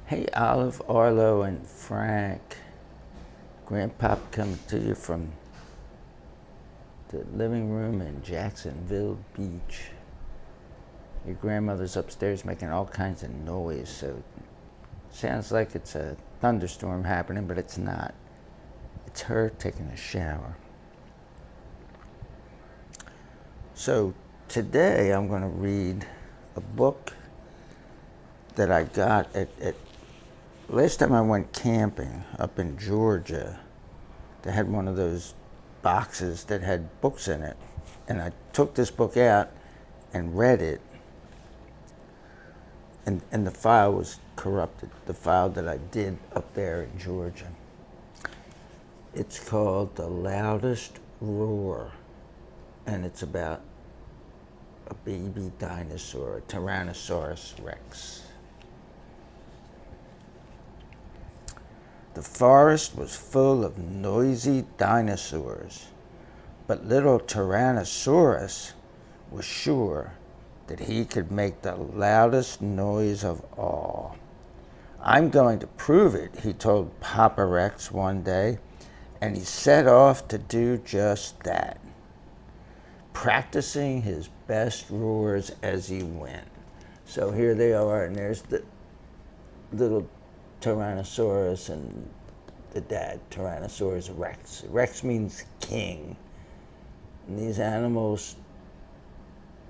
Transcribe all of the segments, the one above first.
Hey, Olive, Arlo, and Frank. Grandpop coming to you from the living room in Jacksonville Beach. Your grandmother's upstairs making all kinds of noise, so it sounds like it's a thunderstorm happening, but it's not. It's her taking a shower. So today I'm going to read a book that I got at last time I went camping up in Georgia. They had one of those boxes that had books in it, and I took this book out and read it, and the file was corrupted, the file that I did up there in Georgia. It's called The Loudest Roar, and it's about a baby dinosaur, a Tyrannosaurus Rex. The forest was full of noisy dinosaurs, but little Tyrannosaurus was sure that he could make the loudest noise of all. "I'm going to prove it," he told Papa Rex one day, and he set off to do just that, practicing his best roars as he went. So here they are, and there's the little Tyrannosaurus and the dad, Tyrannosaurus Rex. Rex means king. And these animals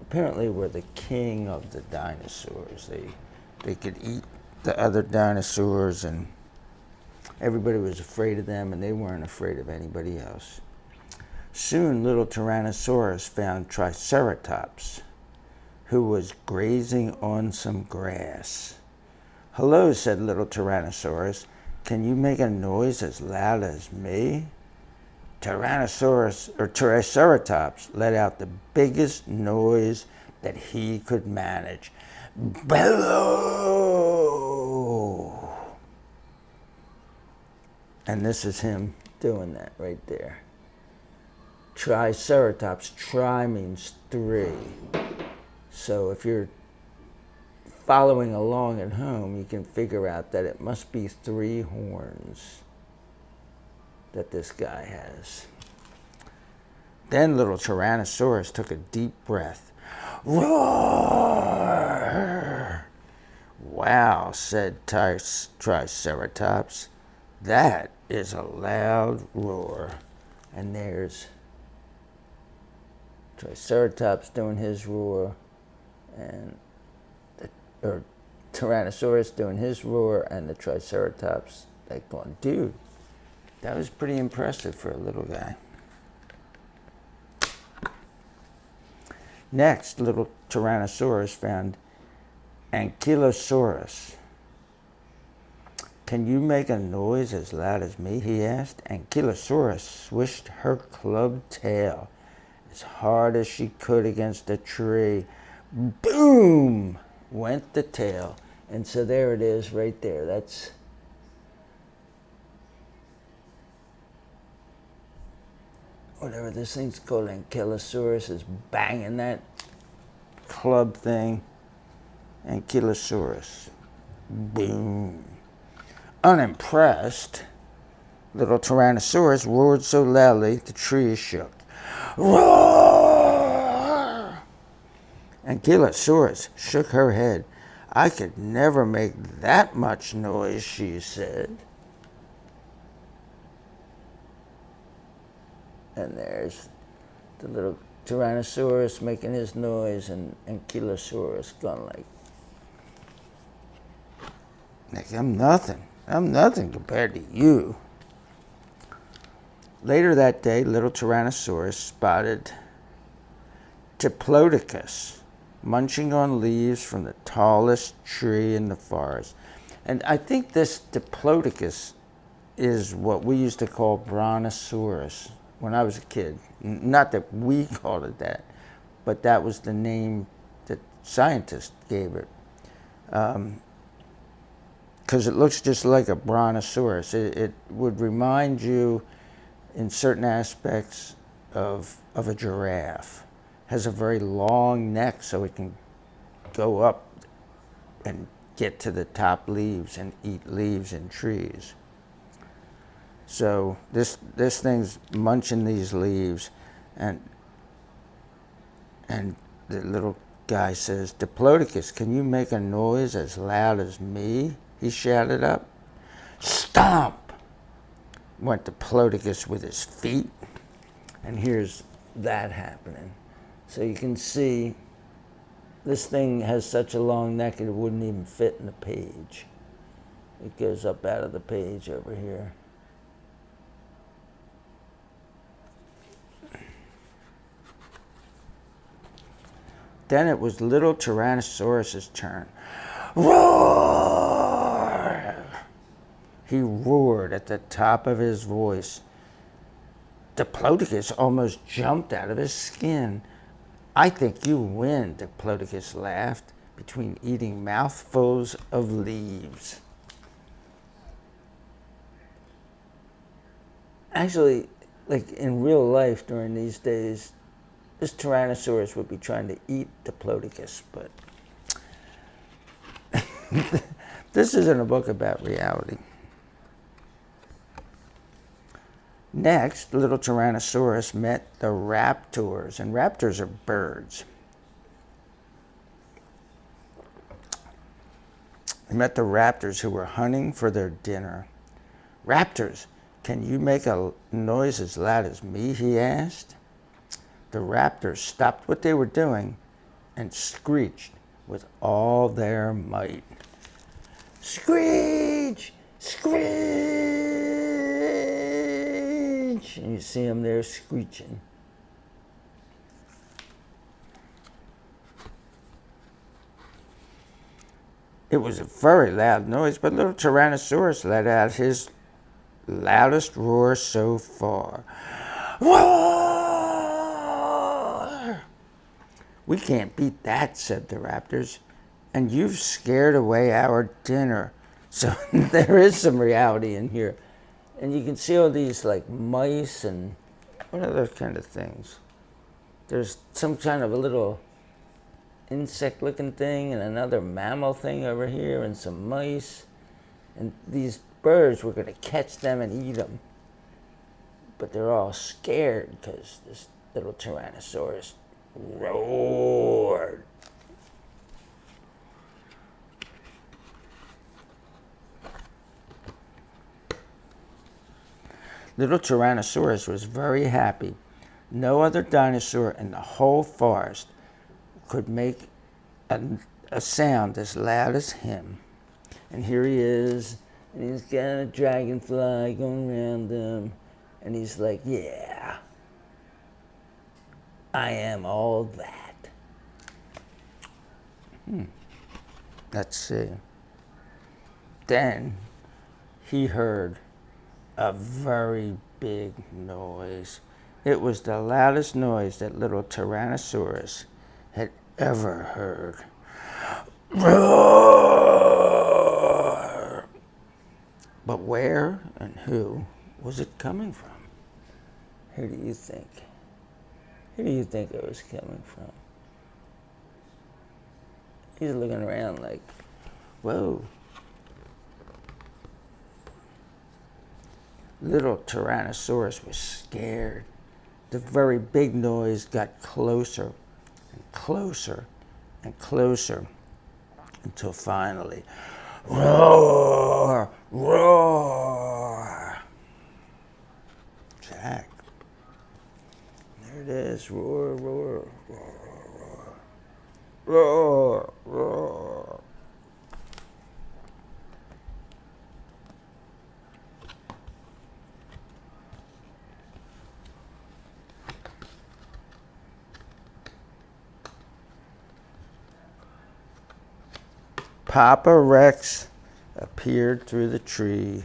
apparently were the king of the dinosaurs. They could eat the other dinosaurs, and everybody was afraid of them, and they weren't afraid of anybody else. Soon little Tyrannosaurus found Triceratops, who was grazing on some grass. "Hello," said little Tyrannosaurus. "Can you make a noise as loud as me?" Triceratops let out the biggest noise that he could manage. "Bellow!" And this is him doing that right there. Triceratops, tri means three. So if you're following along at home, you can figure out that it must be three horns that this guy has. Then little Tyrannosaurus took a deep breath. "Roar!" "Wow," said Triceratops. "That is a loud roar." And there's Triceratops doing his roar, and or Tyrannosaurus doing his roar, and the Triceratops like going, "Dude, that was pretty impressive for a little guy." Next, little Tyrannosaurus found Ankylosaurus. "Can you make a noise as loud as me?" he asked. Ankylosaurus swished her clubbed tail as hard as she could against a tree. Boom! Went the tail. And so there it is right there. That's whatever this thing's called, Ankylosaurus, is banging that club thing. Ankylosaurus. Boom. Unimpressed, little Tyrannosaurus roared so loudly the trees shook. Roar! Ankylosaurus shook her head. "I could never make that much noise," she said. And there's the little Tyrannosaurus making his noise, and Ankylosaurus going like, I'm nothing compared to you." Later that day, little Tyrannosaurus spotted Diplodocus munching on leaves from the tallest tree in the forest. And I think this Diplodocus is what we used to call Brontosaurus when I was a kid. Not that we called it that, but that was the name that scientists gave it. Because it looks just like a Brontosaurus. It would remind you in certain aspects of a giraffe. Has a very long neck, so it can go up and get to the top leaves and eat leaves in trees. So this thing's munching these leaves, and the little guy says, "Diplodocus, can you make a noise as loud as me?" he shouted up. "Stomp!" went Diplodocus with his feet, and here's that happening. So you can see this thing has such a long neck it wouldn't even fit in the page. It goes up out of the page over here. Then it was little Tyrannosaurus's turn. Roar! He roared at the top of his voice. Diplodocus almost jumped out of his skin. "I think you win," Diplodocus laughed between eating mouthfuls of leaves. Actually, like in real life during these days, this Tyrannosaurus would be trying to eat Diplodocus, but this isn't a book about reality. Next, little Tyrannosaurus met the raptors, and raptors are birds. He met the raptors who were hunting for their dinner. "Raptors, can you make a noise as loud as me?" he asked. The raptors stopped what they were doing and screeched with all their might. Screech! Screech! And you see them there screeching. It was a very loud noise, but little Tyrannosaurus let out his loudest roar so far. Roar! "We can't beat that," said the raptors, "and you've scared away our dinner." So there is some reality in here. And you can see all these like mice and what other kind of things. There's some kind of a little insect-looking thing and another mammal thing over here and some mice. And these birds were going to catch them and eat them. But they're all scared because this little Tyrannosaurus roared. Little Tyrannosaurus was very happy. No other dinosaur in the whole forest could make a sound as loud as him. And here he is, and he's got a dragonfly going around him, and he's like, "Yeah, I am all that." Let's see. Then he heard a very big noise. It was the loudest noise that little Tyrannosaurus had ever heard. Roar! But where and who was it coming from? Who do you think? Who do you think it was coming from? He's looking around like, whoa. Little Tyrannosaurus was scared. The very big noise got closer and closer and closer until finally, roar, roar. Jack. There it is. Roar, roar, roar, roar, roar, roar. Papa Rex appeared through the trees.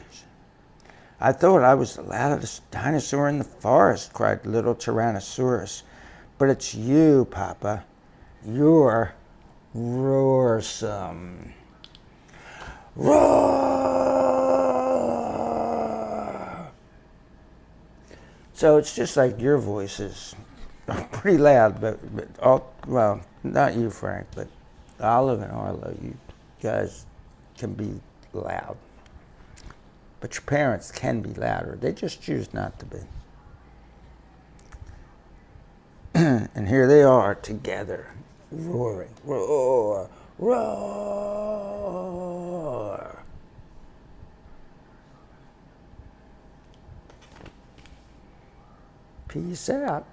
"I thought I was the loudest dinosaur in the forest," cried little Tyrannosaurus. "But it's you, Papa. You're roarsome." Roar! So it's just like your voice is pretty loud, but all, well, not you, Frank, but Olive and Arlo, you guys can be loud. But your parents can be louder. They just choose not to be. And here they are together, roaring. Roar, roar. Peace out.